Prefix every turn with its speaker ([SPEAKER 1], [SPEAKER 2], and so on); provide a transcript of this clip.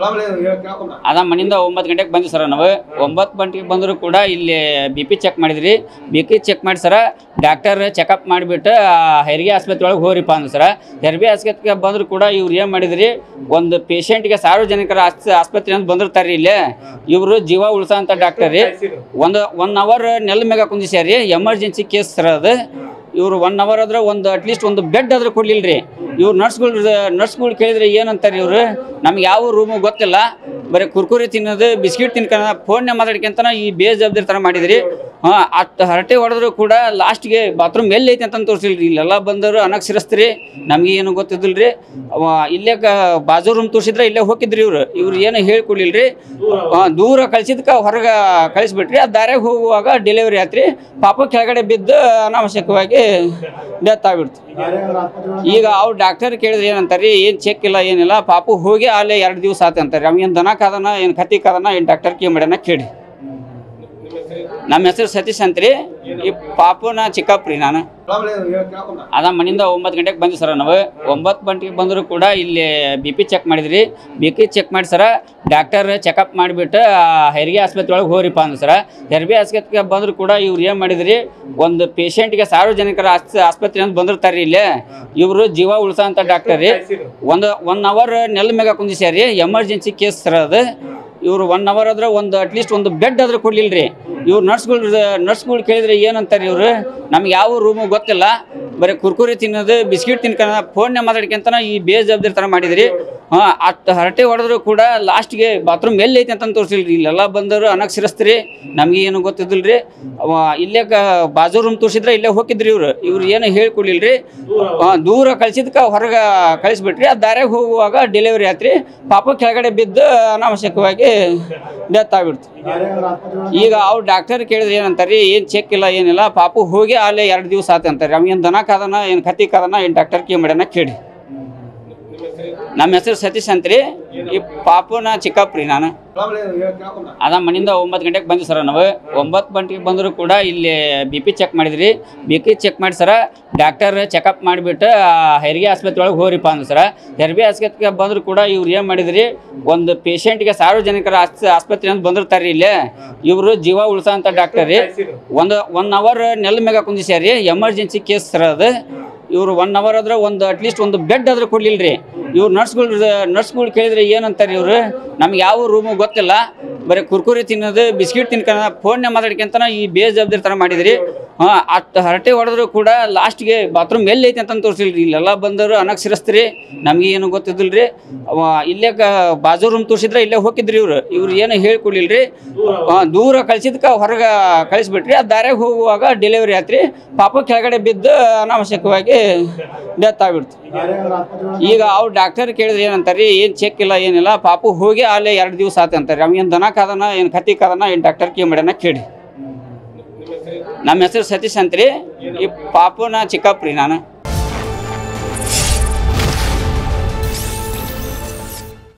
[SPEAKER 1] ಅದ ಮನಿಂದ 9 ಗಂಟೆಗೆ ಬಂದ್ವಿ ಸರ್. ನಾವು 9 ಗಂಟೆಗೆ ಬಂದರೂ ಕೂಡ ಇಲ್ಲಿ BP ಚೆಕ್ ಮಾಡಿದ್ರಿ. BP ಚೆಕ್ ಮಾಡಿ ಸರ ಡಾಕ್ಟರ್ ಚೆಕಪ್ ಮಾಡಿಬಿಟ್ಟು ಹೆರಿಗೆ ಆಸ್ಪತ್ರೆ ಒಳಗೆ ಹೋಗ್ರಿಪ್ಪ ಅಂದ್ರು ಸರ. ಹೆರಿಗೆ ಆಸ್ಪತ್ರೆಗೆ ಬಂದರೂ ಕೂಡ ಇವ್ರು ಏನು ಮಾಡಿದ್ರಿ, ಒಂದು ಪೇಷಂಟ್ಗೆ ಸಾರ್ವಜನಿಕರ ಆಸ್ಪತ್ರೆ ಅಂತ ಬಂದಿರ್ತಾರೆ ಇಲ್ಲಿ. ಇವರು ಜೀವ ಉಳಿಸೋ ಅಂತ ಡಾಕ್ಟರ್ ರೀ. 1 ಅವರ್ ನೆಲ ಮ್ಯಾಗ ಕುಂದಿಸ್ಯಾರಿ. ಎಮರ್ಜೆನ್ಸಿ ಕೇಸ್ ಸರ್ ಅದು. ಇವರು 1 ಅವರ್ ಆದ್ರೆ ಅಟ್ಲೀಸ್ಟ್ ಒಂದು ಬೆಡ್ ಆದ್ರೂ ಕೊಡ್ಲಿಲ್ಲ ರೀ. ಇವ್ರು ನರ್ಸ್ಗಳು ಕೇಳಿದ್ರೆ ಏನಂತಾರೆ, ಇವರು ನಮ್ಗೆ ಯಾವ ರೂಮು ಗೊತ್ತಿಲ್ಲ, ಬರೀ ಕುರ್ಕುರಿ ತಿನ್ನೋದು, ಬಿಸ್ಕಿಟ್ ತಿನ್ಕೊಂಡು ಫೋನ್ನೇ ಮಾತಾಡ್ಕೊಂತಾನ ಈ ಬೇಜವಾಬ್ದಾರಿ ಥರ ಮಾಡಿದ್ರಿ. ಅಷ್ಟು ಹರಟೆ ಹೊಡೆದ್ರು ಕೂಡ ಲಾಸ್ಟ್ಗೆ ಬಾತ್ರೂಮ್ ಎಲ್ಲಿ ಐತೆ ಅಂತ ತೋರಿಸಿಲ್ರಿ. ಇಲ್ಲೆಲ್ಲ ಬಂದರು ಅನಕ್ಷರಸ್ತ್ರಿ, ನಮಗೆ ಏನು ಗೊತ್ತಿದ್ದಿಲ್ಲ ರೀ. ಇಲ್ಲೇ ಬಾಜು ರೂಮ್ ತೋರಿಸಿದ್ರೆ ಇಲ್ಲೇ ಹೋಗಿದ್ರಿ. ಇವ್ರು ಏನು ಹೇಳ್ಕೊಡ್ಲಿಲ್ರಿ. ದೂರ ಕಳಿಸಿದ್ಕೆ ಹೊರಗೆ ಕಳಿಸ್ಬಿಟ್ರಿ. ಅದು ದಾರ್ಯಾಗ ಹೋಗುವಾಗ ಡೆಲಿವರಿ ಆಯ್ತು. ಪಾಪ ಕೆಳಗಡೆ ಬಿದ್ದು ಅನಾವಶ್ಯಕವಾಗಿ ಡೆತ್ ಆಗ್ಬಿಡ್ತು. ಈಗ ಅವ್ರು ಡಾಕ್ಟರ್ ಕೇಳಿದ್ರೆ ಏನಂತಾರೆ, ಏನು ಚೆಕ್ ಇಲ್ಲ ಏನಿಲ್ಲ, ಪಾಪು ಹೋಗಿ ಅಲ್ಲೇ 2 ದಿವಸ ಆತ ಅಂತಾರೆ. ಅವ್ನು ಏನು ದನ ಕಾದನ, ಏನು ಕತ್ತಿ ಕಾದನ, ಏನು ಡಾಕ್ಟರ್ ಕೇ ಮಾಡ್ಯಾನ ಕೇಳಿ. ನಮ್ಮ ಹೆಸರು ಸತೀಶ್ ಅಂತ್ರಿ. ಈ ಪಾಪುನ ಚಿಕ್ಕಪ್ರಿ ನಾನು. ಅದ ಮನಿಂದ 9 ಗಂಟೆಗೆ ಬಂದ್ವಿ ಸರ್. ನಾವು 9 ಗಂಟೆಗೆ ಬಂದರೂ ಕೂಡ ಇಲ್ಲಿ BP ಚೆಕ್ ಮಾಡಿದ್ರಿ. BP ಚೆಕ್ ಮಾಡಿ ಸರ ಡಾಕ್ಟರ್ ಚೆಕಪ್ ಮಾಡಿಬಿಟ್ಟು ಹೆರಿಗೆ ಆಸ್ಪತ್ರೆ ಒಳಗೆ ಹೋಗ್ರಿಪ್ಪ ಅಂದ್ರು ಸರ. ಹೆರಿಗೆ ಆಸ್ಪತ್ರೆಗೆ ಬಂದರೂ ಕೂಡ ಇವ್ರು ಏನು ಮಾಡಿದ್ರಿ, ಒಂದು ಪೇಷಂಟ್ಗೆ ಸಾರ್ವಜನಿಕರ ಆಸ್ಪತ್ರೆ ಅಂತ ಬಂದಿರ್ತಾರೆ ಇಲ್ಲಿ. ಇವರು ಜೀವ ಉಳಿಸೋ ಅಂತ ಡಾಕ್ಟರ್ ರೀ. 1 ಅವರ್ ನೆಲ ಮ್ಯಾಗ ಕುಂದಿಸ್ಯಾರಿ. ಎಮರ್ಜೆನ್ಸಿ ಕೇಸ್ ಸರ್ ಅದು. ಇವರು 1 ಅವರ್ ಆದ್ರೆ ಅಟ್ಲೀಸ್ಟ್ ಒಂದು ಬೆಡ್ ಆದ್ರೂ ಕೊಡ್ಲಿಲ್ಲ ರೀ. ಇವ್ರು ನರ್ಸ್ಗಳು ಕೇಳಿದ್ರೆ ಏನಂತಾರೆ, ಇವರು ನಮ್ಗೆ ಯಾವ ರೂಮು ಗೊತ್ತಿಲ್ಲ, ಬರೀ ಕುರ್ಕುರಿ ತಿನ್ನೋದು, ಬಿಸ್ಕಿಟ್ ತಿನ್ಕೊಂಡು ಫೋನ್ನೇ ಮಾತಾಡ್ಕೊಂತಾನ ಈ ಬೇಜವಾಬ್ದಾರಿ ಥರ ಮಾಡಿದ್ರಿ. ಅಷ್ಟು ಹರಟೆ ಹೊಡೆದ್ರು ಕೂಡ ಲಾಸ್ಟ್ಗೆ ಬಾತ್ರೂಮ್ ಎಲ್ಲಿ ಐತೆ ಅಂತ ತೋರಿಸಿಲ್ರಿ. ಇಲ್ಲೆಲ್ಲ ಬಂದರು ಅನಕ್ಷರಸ್ತ್ರಿ, ನಮಗೆ ಏನು ಗೊತ್ತಿದ್ದಿಲ್ಲ ರೀ. ಇಲ್ಲೇ ಬಾಜು ರೂಮ್ ತೋರಿಸಿದ್ರೆ ಇಲ್ಲೇ ಹೋಗಿದ್ರಿ. ಇವ್ರು ಏನು ಹೇಳ್ಕೊಡ್ಲಿಲ್ರಿ. ದೂರ ಕಳಿಸಿದ್ಕೆ ಹೊರಗೆ ಕಳಿಸ್ಬಿಟ್ರಿ. ಅದು ದಾರ್ಯಾಗ ಹೋಗುವಾಗ ಡೆಲಿವರಿ ಆಯ್ತು. ಪಾಪ ಕೆಳಗಡೆ ಬಿದ್ದು ಅನಾವಶ್ಯಕವಾಗಿ ಡೆತ್ ಆಗ್ಬಿಡ್ತು. ಈಗ ಅವ್ರು ಡಾಕ್ಟರ್ ಕೇಳಿದ್ರೆ ಏನಂತಾರೆ, ಏನು ಚೆಕ್ ಇಲ್ಲ ಏನಿಲ್ಲ, ಪಾಪು ಹೋಗಿ ಅಲ್ಲೇ 2 ದಿವಸ ಆತ ಅಂತಾರೆ. ಅವ್ನು ಏನು ದನ ಕಾದನ, ಏನು ಕತ್ತಿ ಕಾದನ, ಏನು ಡಾಕ್ಟರ್ ಕೇ ಮಾಡ್ಯಾನ ಕೇಳಿ. ನಮ್ಮ ಹೆಸರು ಸತೀಶ್ ಅಂತ್ರಿ. ಈ ಪಾಪುನ ಚಿಕ್ಕಪ್ರಿ ನಾನು. ಅದ ಮನಿಂದ 9 ಗಂಟೆಗೆ ಬಂದ್ವಿ ಸರ್. ನಾವು 9 ಗಂಟೆಗೆ ಬಂದರೂ ಕೂಡ ಇಲ್ಲಿ BP ಚೆಕ್ ಮಾಡಿದ್ರಿ. BP ಚೆಕ್ ಮಾಡಿ ಸರ ಡಾಕ್ಟರ್ ಚೆಕಪ್ ಮಾಡಿಬಿಟ್ಟು ಹೆರಿಗೆ ಆಸ್ಪತ್ರೆ ಒಳಗೆ ಹೋಗ್ರಿಪ್ಪ ಅಂದ್ರು ಸರ. ಹೆರಿಗೆ ಆಸ್ಪತ್ರೆಗೆ ಬಂದರೂ ಕೂಡ ಇವ್ರು ಏನು ಮಾಡಿದ್ರಿ, ಒಂದು ಪೇಷಂಟ್ಗೆ ಸಾರ್ವಜನಿಕರ ಆಸ್ಪತ್ರೆ ಅಂತ ಬಂದಿರ್ತಾರೆ ಇಲ್ಲಿ. ಇವರು ಜೀವ ಉಳಿಸೋ ಅಂತ ಡಾಕ್ಟರ್ ರೀ. 1 ಅವರ್ ನೆಲ ಮ್ಯಾಗ ಕುಂದಿಸ್ಯಾರಿ. ಎಮರ್ಜೆನ್ಸಿ ಕೇಸ್ ಸರ್ ಅದು. ಇವರು 1 ಅವರ್ ಆದ್ರೆ ಅಟ್ಲೀಸ್ಟ್ ಒಂದು ಬೆಡ್ ಆದ್ರೂ ಕೊಡ್ಲಿಲ್ಲ ರೀ. ಇವ್ರು ನರ್ಸ್ಗಳು ಕೇಳಿದ್ರೆ ಏನಂತಾರೆ, ಇವರು ನಮ್ಗೆ ಯಾವ ರೂಮು ಗೊತ್ತಿಲ್ಲ, ಬರೀ ಕುರ್ಕುರಿ ತಿನ್ನೋದು, ಬಿಸ್ಕಿಟ್ ತಿನ್ಕೊಂಡು ಫೋನ್ನೇ ಮಾತಾಡ್ಕೊಂತಾನ ಈ ಬೇಜವಾಬ್ದಾರಿ ಥರ ಮಾಡಿದ್ರಿ. ಅಷ್ಟು ಹರಟೆ ಹೊಡೆದ್ರು ಕೂಡ ಲಾಸ್ಟ್ಗೆ ಬಾತ್ರೂಮ್ ಎಲ್ಲಿ ಐತೆ ಅಂತ ತೋರಿಸಿಲ್ರಿ. ಇಲ್ಲೆಲ್ಲ ಬಂದರು ಅನಕ್ಷರಸ್ತ್ರಿ, ನಮಗೆ ಏನು ಗೊತ್ತಿದ್ದಿಲ್ಲ ರೀ. ಇಲ್ಲೇ ಬಾಜು ರೂಮ್ ತೋರಿಸಿದ್ರೆ ಇಲ್ಲೇ ಹೋಗಿದ್ರಿ. ಇವ್ರು ಏನು ಹೇಳ್ಕೊಡ್ಲಿಲ್ರಿ. ದೂರ ಕಳಿಸಿದ್ಕೆ ಹೊರಗೆ ಕಳಿಸ್ಬಿಟ್ರಿ. ಅದು ದಾರ್ಯಾಗ ಹೋಗುವಾಗ ಡೆಲಿವರಿ ಆಯ್ತು. ಪಾಪ ಕೆಳಗಡೆ ಬಿದ್ದು ಅನಾವಶ್ಯಕವಾಗಿ ಡೆತ್ ಆಗ್ಬಿಡ್ತು. ಈಗ ಅವ್ರು ಡಾಕ್ಟರ್ ಕೇಳಿದ್ರೆ ಏನಂತಾರೆ, ಏನು ಚೆಕ್ ಇಲ್ಲ ಏನಿಲ್ಲ, ಪಾಪು ಹೋಗಿ ಅಲ್ಲೇ 2 ದಿವಸ ಆತ ಅಂತಾರೆ. ಅವ್ನು ಏನು ದನ ಕಾದನ, ಏನು ಕತ್ತಿ ಕಾದನ, ಏನು ಡಾಕ್ಟರ್ ಕೇ ಮಾಡ್ಯಾನ ಕೇಳಿ. ನಮ್ಮ ಹೆಸರು ಸತೀಶ್ ಅಂತ್ರಿ. ಈ ಪಾಪುನ ಚಿಕ್ಕಪ್ರಿ ನಾನು.